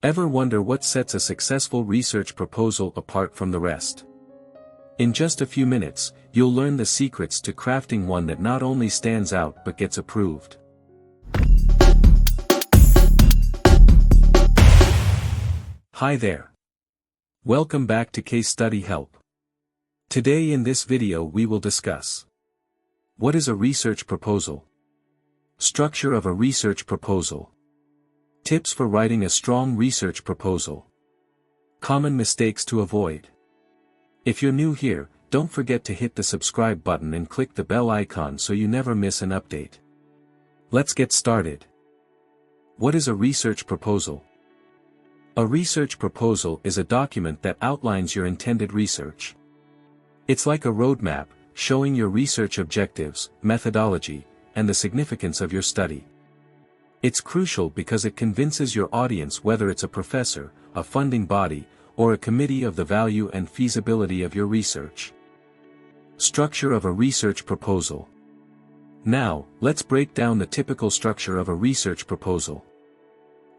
Ever wonder what sets a successful research proposal apart from the rest? In just a few minutes, you'll learn the secrets to crafting one that not only stands out but gets approved. Hi there. Welcome back to Case Study Help. Today in this video we will discuss: what is a research proposal? Structure of a research proposal. Tips for writing a strong research proposal. Common mistakes to avoid. If you're new here, don't forget to hit the subscribe button and click the bell icon so you never miss an update. Let's get started. What is a research proposal? A research proposal is a document that outlines your intended research. It's like a roadmap, showing your research objectives, methodology, and the significance of your study. It's crucial because it convinces your audience, whether it's a professor, a funding body, or a committee, of the value and feasibility of your research. Structure of a research proposal. Now, let's break down the typical structure of a research proposal.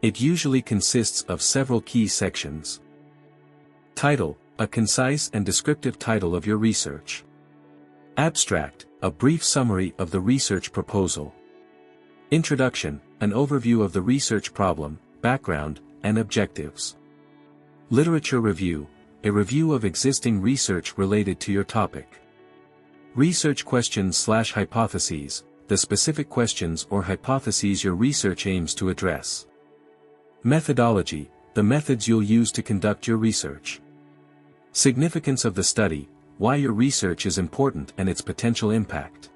It usually consists of several key sections. Title, a concise and descriptive title of your research. Abstract, a brief summary of the research proposal. Introduction, an overview of the research problem, background, and objectives. Literature review, a review of existing research related to your topic. Research questions/hypotheses, the specific questions or hypotheses your research aims to address. Methodology, the methods you'll use to conduct your research. Significance of the study, why your research is important and its potential impact.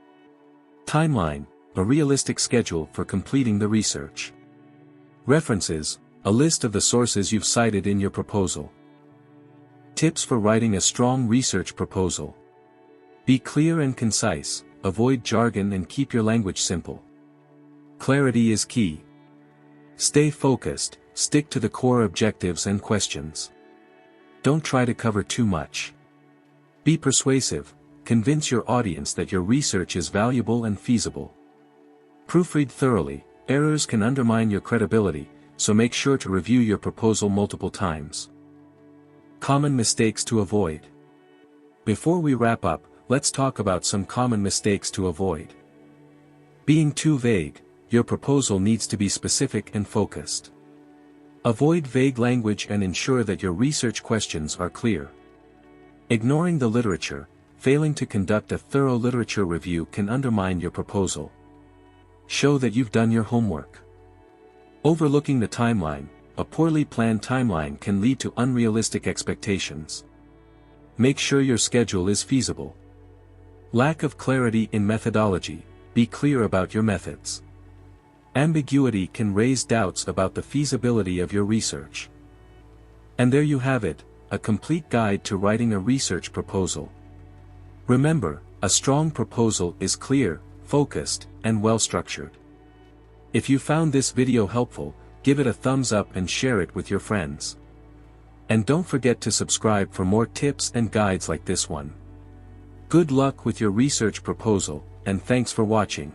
Timeline, a realistic schedule for completing the research. References, a list of the sources you've cited in your proposal. Tips for writing a strong research proposal. Be clear and concise, avoid jargon and keep your language simple. Clarity is key. Stay focused, stick to the core objectives and questions. Don't try to cover too much. Be persuasive, convince your audience that your research is valuable and feasible. Proofread thoroughly, errors can undermine your credibility, so make sure to review your proposal multiple times. Common mistakes to avoid. Before we wrap up, let's talk about some common mistakes to avoid. Being too vague, your proposal needs to be specific and focused. Avoid vague language and ensure that your research questions are clear. Ignoring the literature, failing to conduct a thorough literature review can undermine your proposal. Show that you've done your homework. Overlooking the timeline, a poorly planned timeline can lead to unrealistic expectations. Make sure your schedule is feasible. Lack of clarity in methodology, be clear about your methods. Ambiguity can raise doubts about the feasibility of your research. And there you have it, a complete guide to writing a research proposal. Remember, a strong proposal is clear, focused, and well-structured. If you found this video helpful, give it a thumbs up and share it with your friends. And don't forget to subscribe for more tips and guides like this one. Good luck with your research proposal, and thanks for watching.